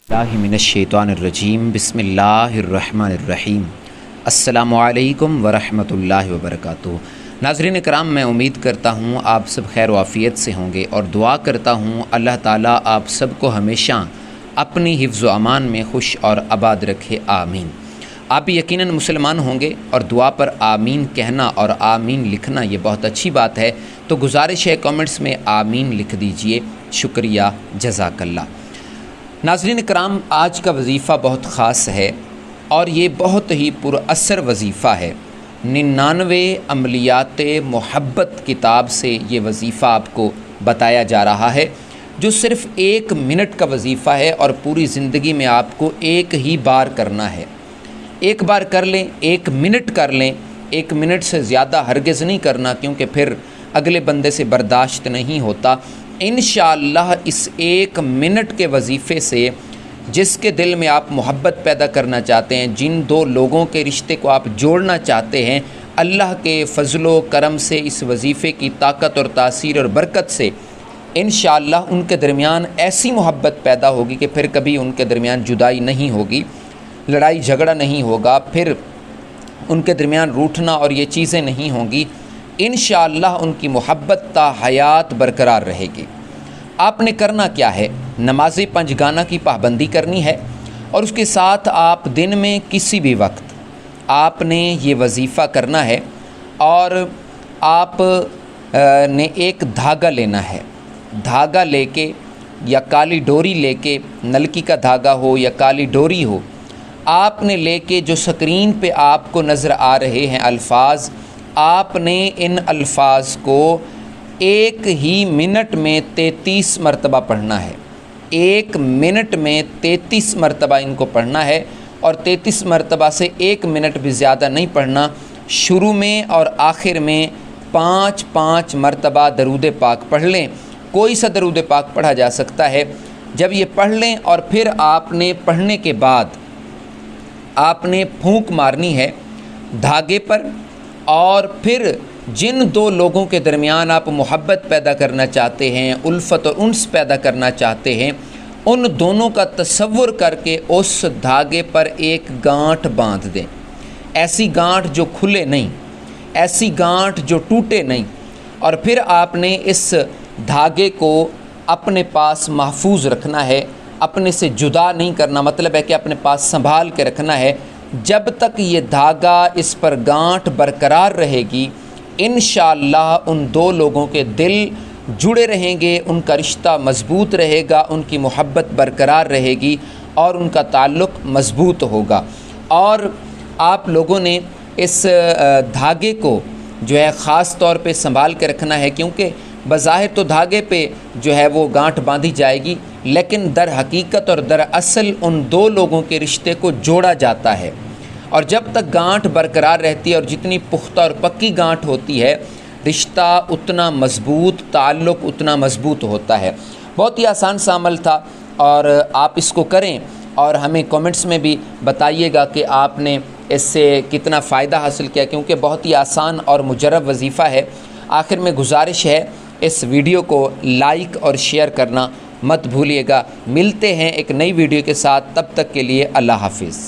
मिनश्शैतानिर्रजीम बिस्मिल्लाहिर्रहमानिर्रहीम। अस्सलामु अलैकुम वरहमतुल्लाहि वबरकातुहू। नाज़रीन कराम, मैं उम्मीद करता हूँ आप सब खैर वाफ़ियत से होंगे और दुआ करता हूँ अल्लाह ताला आप सबको हमेशा अपनी हिफ्ज़ व अमान में खुश और आबाद रखे, आमीन। आप भी यकीनन मुसलमान होंगे और दुआ पर आमीन कहना और आमीन लिखना ये बहुत अच्छी बात है, तो गुजारिश है कमेंट्स में आमीन लिख दीजिए। शुक्रिया, जज़ाकल्लाह। नाज़रीन कराम, आज का वज़ीफ़ा बहुत ख़ास है और ये बहुत ही पुरअसर वज़ीफ़ा है। 99 अमलियात मोहब्बत किताब से ये वज़ीफ़ा आपको बताया जा रहा है, जो सिर्फ़ 1 मिनट का वज़ीफ़ा है और पूरी ज़िंदगी में आपको एक ही बार करना है। एक बार कर लें, 1 मिनट कर लें, 1 मिनट से ज़्यादा हरगिज़ नहीं करना, क्योंकि फिर अगले बंदे से बर्दाश्त नहीं होता। इंशाअल्लाह इस 1 मिनट के वज़ीफ़े से जिसके दिल में आप मोहब्बत पैदा करना चाहते हैं, जिन 2 लोगों के रिश्ते को आप जोड़ना चाहते हैं, अल्लाह के फ़ज़्ल करम से इस वज़ीफ़े की ताकत और तासीर और बरकत से इंशाअल्लाह उनके दरमियान ऐसी मोहब्बत पैदा होगी कि फिर कभी उनके दरमियान जुदाई नहीं होगी, लड़ाई झगड़ा नहीं होगा, फिर उनके दरमियान रूठना और ये चीज़ें नहीं होंगी। इंशाअल्लाह उनकी मोहब्बत ता हयात बरकरार रहेगी। आपने करना क्या है, नमाज़ पंजगाना की पाबंदी करनी है और उसके साथ आप दिन में किसी भी वक्त आपने ये वज़ीफ़ा करना है और आप ने एक धागा लेना है। धागा लेके या काली डोरी लेके, नलकी का धागा हो या काली डोरी हो, आपने लेके जो स्क्रीन पे आपको नज़र आ रहे हैं अल्फाज, आपने इन अल्फाज को 1 ही मिनट में 33 मरतबा पढ़ना है। 1 मिनट में 33 मरतबा इनको पढ़ना है और 33 मरतबा से 1 मिनट भी ज़्यादा नहीं पढ़ना। शुरू में और आखिर में 5-5 मरतबा दरूद पाक पढ़ लें। कोई सा दरूद पाक पढ़ा जा सकता है। जब ये पढ़ लें और फिर आपने पढ़ने के बाद आपने फूंक मारनी है धागे पर, और फिर जिन 2 लोगों के दरमियान आप मोहब्बत पैदा करना चाहते हैं, उल्फत और उन्स पैदा करना चाहते हैं, उन दोनों का तसव्वुर करके उस धागे पर एक गांठ बांध दें। ऐसी गांठ जो खुले नहीं, ऐसी गांठ जो टूटे नहीं। और फिर आपने इस धागे को अपने पास महफूज रखना है, अपने से जुदा नहीं करना। मतलब है कि अपने पास संभाल के रखना है। जब तक ये धागा, इस पर गांठ बरकरार रहेगी, इंशाअल्लाह उन 2 लोगों के दिल जुड़े रहेंगे, उनका रिश्ता मज़बूत रहेगा, उनकी मोहब्बत बरकरार रहेगी और उनका ताल्लुक़ मज़बूत होगा। और आप लोगों ने इस धागे को जो है ख़ास तौर पे संभाल के रखना है, क्योंकि बज़ाहिर तो धागे पे जो है वो गांठ बांधी जाएगी, लेकिन दर हकीकत और दर असल उन 2 लोगों के रिश्ते को जोड़ा जाता है। और जब तक गांठ बरकरार रहती है और जितनी पुख्ता और पक्की गांठ होती है, रिश्ता उतना मज़बूत, ताल्लुक़ उतना मज़बूत होता है। बहुत ही आसान सा अमल था और आप इसको करें और हमें कमेंट्स में भी बताइएगा कि आपने इससे कितना फ़ायदा हासिल किया, क्योंकि बहुत ही आसान और मुजर्रब वज़ीफ़ा है। आखिर में गुजारिश है, इस वीडियो को लाइक और शेयर करना मत भूलिएगा। मिलते हैं एक नई वीडियो के साथ, तब तक के लिए अल्लाह हाफ़िज़।